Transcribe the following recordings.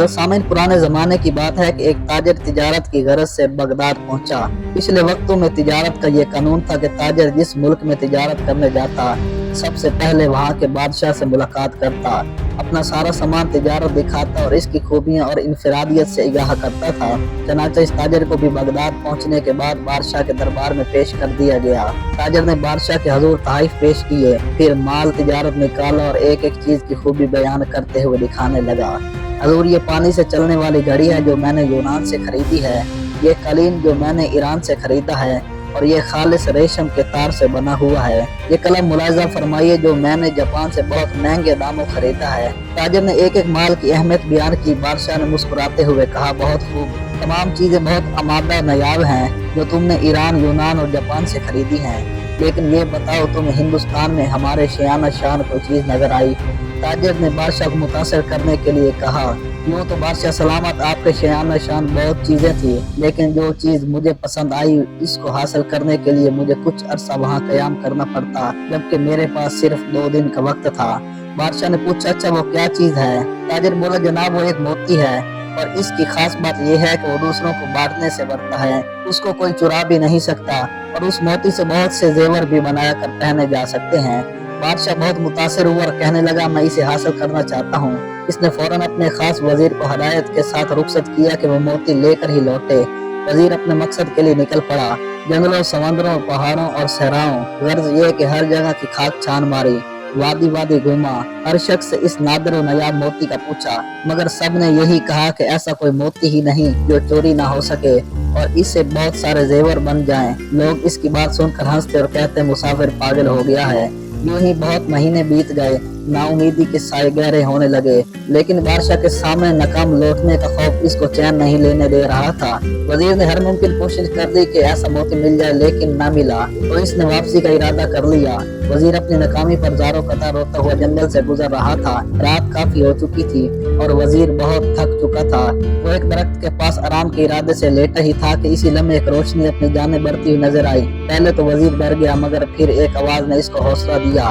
सामईन, पुराने ज़माने की बात है कि एक ताजिर तिजारत की गरज से बगदाद पहुंचा। पिछले वक्तों में तिजारत का ये कानून था कि ताजिर जिस मुल्क में तिजारत करने जाता, सबसे पहले वहाँ के बादशाह से मुलाकात करता, अपना सारा सामान तिजारत दिखाता और इसकी खूबियाँ और इनफरादियत से आगाह करता था। चनाचा इस ताजिर को भी बगदाद पहुँचने के बाद बादशाह के दरबार में पेश कर दिया गया। ताजिर ने बादशाह के हजूर तहाइफ पेश किए, फिर माल तिजारत निकाला और एक एक चीज की खूबी बयान करते हुए दिखाने लगा। हजूर, ये पानी से चलने वाली घड़ी है जो मैंने यूनान से खरीदी है, ये कालीन जो मैंने ईरान से खरीदा है, और ये खालिस रेशम के तार से बना हुआ है। ये कलम मुलाहिजा फरमाइए जो मैंने जापान से बहुत महंगे दामों खरीदा है। ताजिर ने एक एक माल की अहमियत बयान की। बादशाह ने मुस्कुराते हुए कहा, बहुत खूब, तमाम चीजें बहुत आमादा नायाब हैं जो तुमने ईरान, यूनान और जापान से खरीदी हैं, लेकिन ये बताओ तुम्हें हिंदुस्तान में हमारे शान शान कोई चीज नजर आई? ताजिर ने बादशाह को मुतासर करने के लिए कहा, यूँ तो बादशाह सलामत, आपके शान शान बहुत चीजें थी, लेकिन जो चीज मुझे पसंद आई इसको हासिल करने के लिए मुझे कुछ अरसा वहाँ कयाम करना पड़ता, जबकि मेरे पास सिर्फ 2 दिन का वक्त था। बादशाह ने पूछा, अच्छा वो क्या चीज है? ताजिर बोला, जनाब वो एक मोती है, और इसकी खास बात यह है कि वो दूसरों को बांटने से बढ़ता है, उसको कोई चुरा भी नहीं सकता, और उस मोती से बहुत से जेवर भी बनाया कर पहने जा सकते हैं। बादशाह बहुत मुतासिर हुआ और कहने लगा, मैं इसे हासिल करना चाहता हूँ। इसने फौरन अपने खास वजीर को हदायत के साथ रुखसत किया कि वो मोती लेकर ही लौटे। वजीर अपने मकसद के लिए निकल पड़ा। जंगलों, समंदरों, पहाड़ों और सहराओं, गर्ज ये कि हर जगह की खाक छान मारी, वादी वादी घूमा, हर शख्स से इस नादर और नायाब मोती का पूछा, मगर सब ने यही कहा कि ऐसा कोई मोती ही नहीं जो चोरी ना हो सके और इससे बहुत सारे जेवर बन जाएं। लोग इसकी बात सुनकर हंसते और कहते, मुसाफिर पागल हो गया है। यूं ही बहुत महीने बीत गए, नाउमीदी के साए गहरे होने लगे, लेकिन बादशाह के सामने नाकाम लौटने का खौफ इसको चैन नहीं लेने दे रहा था। वजीर ने हर मुमकिन कोशिश कर दी कि ऐसा मोती मिल जाए, लेकिन न मिला, तो इसने वापसी का इरादा कर लिया। वजीर अपनी नाकामी पर जारो कतार रोता हुआ जंगल से गुजर रहा था। रात काफी हो चुकी थी और वजीर बहुत थक चुका था। वो एक दरख्त के पास आराम के इरादे से लेटा ही था कि इसी लम्हे एक रोशनी अपनी जाने बढ़ती हुई नजर आई। पहले तो वजीर डर गया, मगर फिर एक आवाज ने इसको हौसला दिया,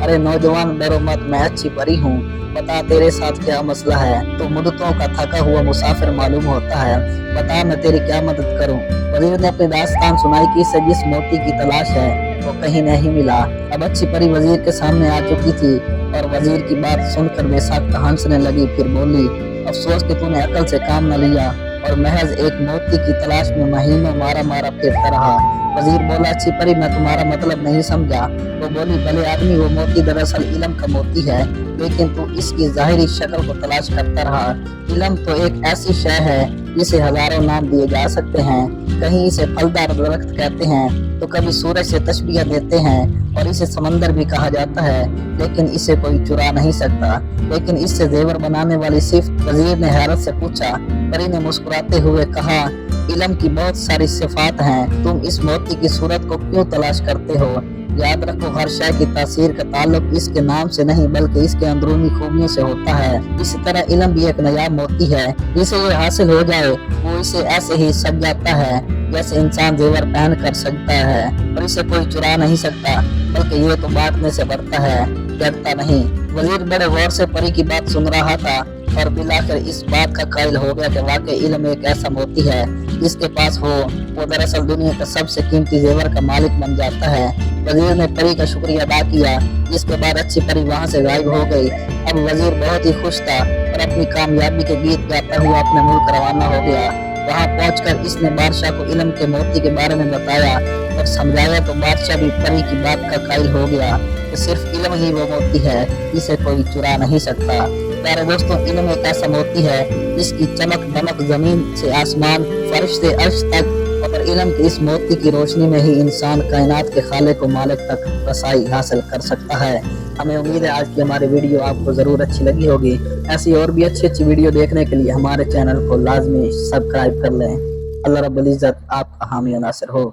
अरे नौजवान, डरो मत, मैं अच्छी परी हूँ, बता तेरे साथ क्या मसला है? तो मुद्दतों का थका हुआ मुसाफिर मालूम होता है, बता मैं तेरी क्या मदद करूँ? वजीर ने अपनी दास्तान सुनाई कि इसे जिस मोती की तलाश है वो कहीं नहीं मिला। अब अच्छी परी वजीर के सामने आ चुकी थी और वजीर की बात सुनकर बेसाख्ता हंसने लगी। फिर बोली, अफसोस कि तूने अकल से काम न लिया और महज एक मोती की तलाश में महीनों मारा मारा फिरता रहा। वजीर बोला, अच्छी परी, मैं तुम्हारा मतलब नहीं समझा। वो बोली, भले आदमी, वो मोती दरअसल इल्म का मोती है, लेकिन तू इसकी जाहिरी शक्ल को तलाश करता रहा। इल्म तो एक ऐसी शय है जिसे हजारों नाम दिए जा सकते हैं। कहीं इसे फलदार दरख्त कहते हैं, तो कभी सूरज से तशबीह देते हैं, और इसे समंदर भी कहा जाता है, लेकिन इसे कोई चुरा नहीं सकता। लेकिन इससे जेवर बनाने वाली सिर्फ। वजीर ने हैरत से पूछा। परी ने मुस्कुराते हुए कहा, इल्म की बहुत सारी सिफात हैं, तुम इस मोती की सूरत को क्यों तलाश करते हो? याद रखो, हर शय की तासीर का ताल्लुक इसके नाम से नहीं बल्कि इसके अंदरूनी खूबियों से होता है। इसी तरह इल्म भी एक नायाब मोती है, जिसे ये हासिल हो जाए वो इसे ऐसे ही सज जाता है जैसे इंसान जेवर पहन कर सजता है, और इसे कोई चुरा नहीं सकता, बल्कि ये तो बांटने से बढ़ता है, डरता नहीं। वजीर बड़े गौर से परी की बात सुन रहा था और बिलाकर इस बात का कायल हो गया कि वाकई इल्म एक ऐसा मोती है जिसके पास हो वो दरअसल दुनिया का सबसे कीमती जेवर का मालिक बन जाता है। वजीर ने परी का शुक्रिया अदा किया, जिसके बाद अच्छी परी वहाँ से गायब हो गई। अब वजीर बहुत ही खुश था और अपनी कामयाबी के गीत गाता हुआ अपने मुल्क रवाना हो गया। वहाँ पहुंचकर इसने बादशाह को इल्म के मोती के बारे में बताया और समझाया, तो बादशाह भी परी की बात का कायल हो गया कि सिर्फ इल्म ही वो मोती है जिसे कोई चुरा नहीं सकता। प्यारे दोस्तों, इल्म एक ऐसा मोती है जिसकी चमक दमक जमीन से आसमान, फर्श से अर्श तक, और इल्म की इस मोती की रोशनी में ही इंसान कायनात के खालिक को मालिक तक रसाई हासिल कर सकता है। हमें उम्मीद है आज की हमारी वीडियो आपको जरूर अच्छी लगी होगी। ऐसी और भी अच्छी वीडियो देखने के लिए हमारे चैनल को लाजमी सब्सक्राइब कर लें। अल्लाह रब्बुल इज्जत आपका हामी और नासिर हो।